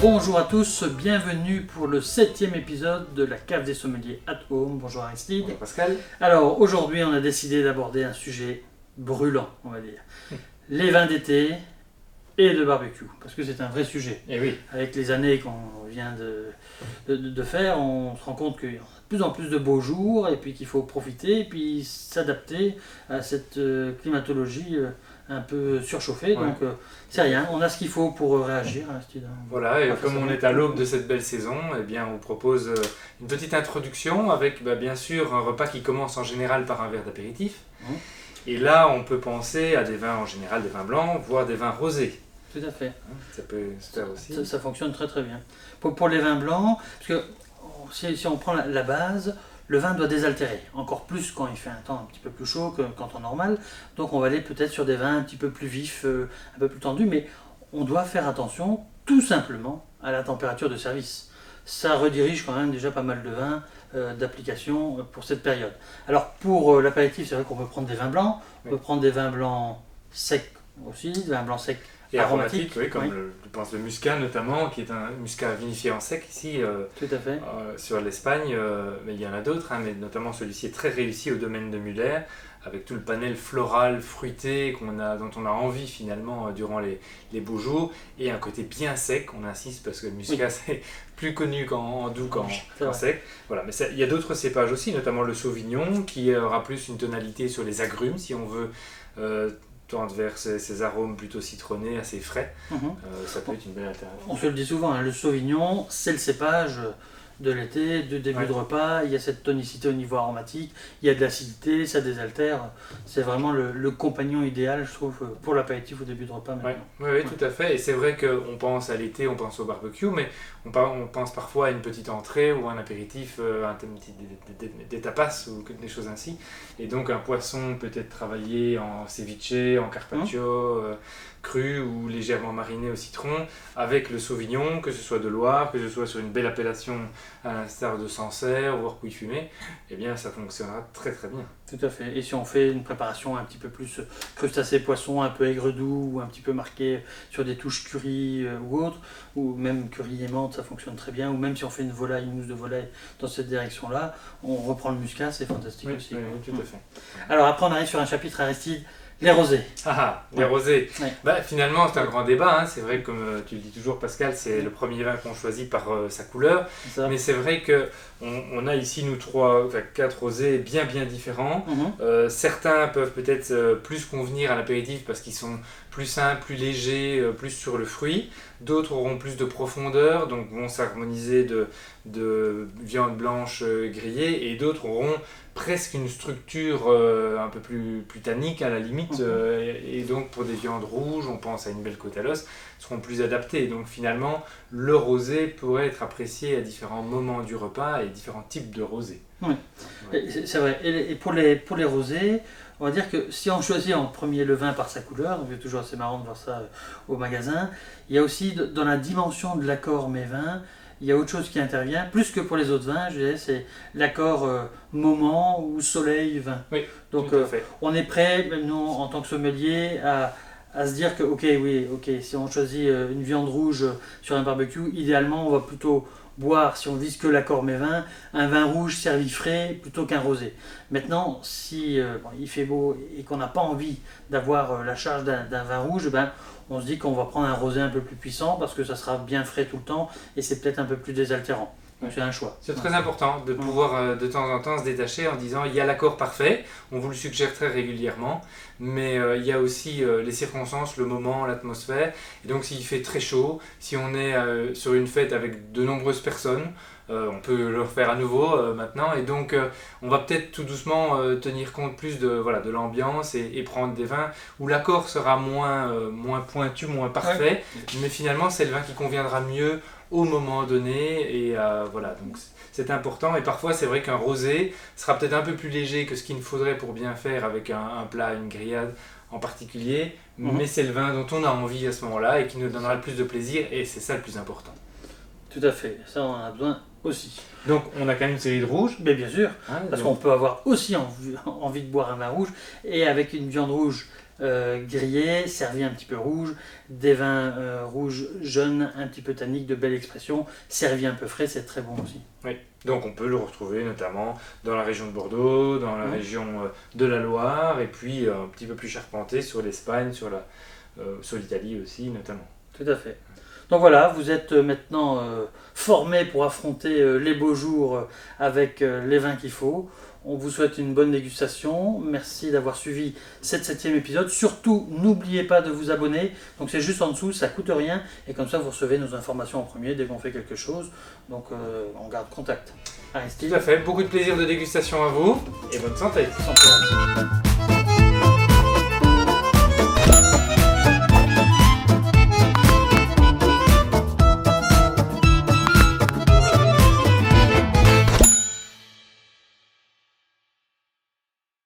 Bonjour à tous, bienvenue pour le 7e épisode de la cave des sommeliers at home. Bonjour Aristide. Bonjour Pascal. Alors aujourd'hui on a décidé d'aborder un sujet brûlant, on va dire. Les vins d'été et de barbecue, parce que c'est un vrai sujet. Et oui. Avec les années qu'on vient de faire, on se rend compte qu'il y a de plus en plus de beaux jours et puis qu'il faut profiter et puis s'adapter à cette climatologie un peu surchauffée. Ouais. Donc c'est rien, on a ce qu'il faut pour réagir. Aristide. Voilà, et Pas comme on forcément. est à l'aube de cette belle saison, eh bien, on vous propose une petite introduction avec bien sûr un repas qui commence en général par un verre d'apéritif. Mhm. Et là, on peut penser à des vins en général, des vins blancs, voire des vins rosés. Tout à fait. Ça peut se faire aussi. Ça fonctionne très très bien. Pour les vins blancs, parce que si on prend la base, le vin doit désaltérer, encore plus quand il fait un temps un petit peu plus chaud qu'en temps normal. Donc on va aller peut-être sur des vins un petit peu plus vifs, un peu plus tendus, mais on doit faire attention tout simplement à la température de service. Ça redirige quand même déjà pas mal de vins d'application pour cette période. Alors pour l'apéritif, c'est vrai qu'on peut prendre des vins blancs, on peut prendre des vins blancs secs aussi, des vins blancs secs Et aromatiques, aromatique, oui, comme oui. je pense le muscat notamment, qui est un muscat vinifié en sec ici Tout à fait. sur l'Espagne, mais il y en a d'autres, hein, mais notamment celui-ci est très réussi au domaine de Muller, avec tout le panel floral, fruité dont on a envie finalement durant les beaux jours, et un côté bien sec, on insiste parce que le muscat c'est plus connu en doux qu'en C'est vrai. sec. Voilà, mais il y a d'autres cépages aussi, notamment le sauvignon, qui aura plus une tonalité sur les agrumes, si on veut tendre vers ces arômes plutôt citronnés, assez frais. Mhm. Ça peut être une belle alternative. On se le dit souvent, hein, le Sauvignon, c'est le cépage de l'été, de début Ouais. de repas. Il y a cette tonicité au niveau aromatique, il y a de l'acidité, ça désaltère. C'est vraiment le compagnon idéal, je trouve, pour l'apéritif au début de repas maintenant. Oui, tout à fait. Et c'est vrai qu'on pense à l'été, on pense au barbecue, mais on pense parfois à une petite entrée ou un apéritif, des tapas ou des choses ainsi. Et donc un poisson peut être travaillé en ceviche, en carpaccio, cru ou légèrement mariné au citron, avec le sauvignon, que ce soit de Loire, que ce soit sur une belle appellation à l'instar de Sancerre, voire Pouilly Fumé, eh bien ça fonctionnera très très bien. Tout à fait. Et si on fait une préparation un petit peu plus crustacé poisson, un peu aigre doux, ou un petit peu marqué sur des touches curry ou autre, ou même curry et menthe, ça fonctionne très bien. Ou même si on fait une mousse de volaille dans cette direction-là, on reprend le muscat, c'est fantastique Oui, aussi. oui, tout à fait. Alors après, on arrive sur un chapitre Aristide, les rosés. Les rosés. Ouais. Finalement, c'est un grand débat. Hein. C'est vrai que, comme tu le dis toujours, Pascal, c'est le premier vin qu'on choisit par sa couleur. C'est ça. Mais c'est vrai qu'on a ici, nous, quatre rosés bien différents. Mhm. Certains peuvent peut-être plus convenir à l'apéritif parce qu'ils sont plus simples, plus légers, plus sur le fruit. D'autres auront plus de profondeur, donc vont s'harmoniser de viande blanche grillée. Et d'autres auront presque une structure un peu plus tannique à la limite. Et donc pour des viandes rouges, on pense à une belle côte à l'os, seront plus adaptées. Donc finalement, le rosé pourrait être apprécié à différents moments du repas et différents types de rosé. Oui, c'est vrai. Et pour les rosés, on va dire que si on choisit en premier le vin par sa couleur, donc c'est toujours assez marrant de voir ça au magasin, il y a aussi dans la dimension de l'accord mets-vins, il y a autre chose qui intervient, plus que pour les autres vins, je dirais, c'est l'accord moment ou soleil vin. Oui, donc tout à fait. on est prêt, même nous en tant que sommelier, à se dire que si on choisit une viande rouge sur un barbecue, idéalement on va plutôt boire, si on vise que l'accord mets-vins, un vin rouge servi frais plutôt qu'un rosé. Maintenant, si il fait beau et qu'on n'a pas envie d'avoir la charge d'un vin rouge, on se dit qu'on va prendre un rosé un peu plus puissant parce que ça sera bien frais tout le temps et c'est peut-être un peu plus désaltérant. Donc c'est un choix. C'est très important de pouvoir de temps en temps se détacher en disant il y a l'accord parfait, on vous le suggère très régulièrement, mais il y a aussi les circonstances, le moment, l'atmosphère. Et donc s'il fait très chaud, si on est sur une fête avec de nombreuses personnes, on peut le refaire à nouveau maintenant. Et donc on va peut-être tout doucement tenir compte plus de l'ambiance et prendre des vins où l'accord sera moins pointu, moins parfait, mais finalement c'est le vin qui conviendra mieux au moment donné et donc c'est important. Et parfois c'est vrai qu'un rosé sera peut-être un peu plus léger que ce qu'il faudrait pour bien faire avec un plat, une grillade en particulier, mais c'est le vin dont on a envie à ce moment-là et qui nous donnera le plus de plaisir, et c'est ça le plus important. Tout à fait, ça on en a besoin aussi. Donc on a quand même une série de rouges. Mais bien sûr, Hein, parce donc, qu'on peut avoir aussi envie de boire un vin rouge, et avec une viande rouge grillés, servis un petit peu rouges, des vins rouges jeunes, un petit peu tanniques, de belle expression, servis un peu frais, c'est très bon aussi. Oui, donc on peut le retrouver notamment dans la région de Bordeaux, dans la région de la Loire, et puis un petit peu plus charpenté sur l'Espagne, sur l'Italie aussi notamment. Tout à fait. Donc voilà, vous êtes maintenant formés pour affronter les beaux jours avec les vins qu'il faut. On vous souhaite une bonne dégustation. Merci d'avoir suivi cette 7e épisode. Surtout, n'oubliez pas de vous abonner. Donc c'est juste en dessous, ça coûte rien. Et comme ça, vous recevez nos informations en premier dès qu'on fait quelque chose. Donc on garde contact. Aristide. Tout à fait. Beaucoup de plaisir de dégustation à vous. Et bonne santé. Santé.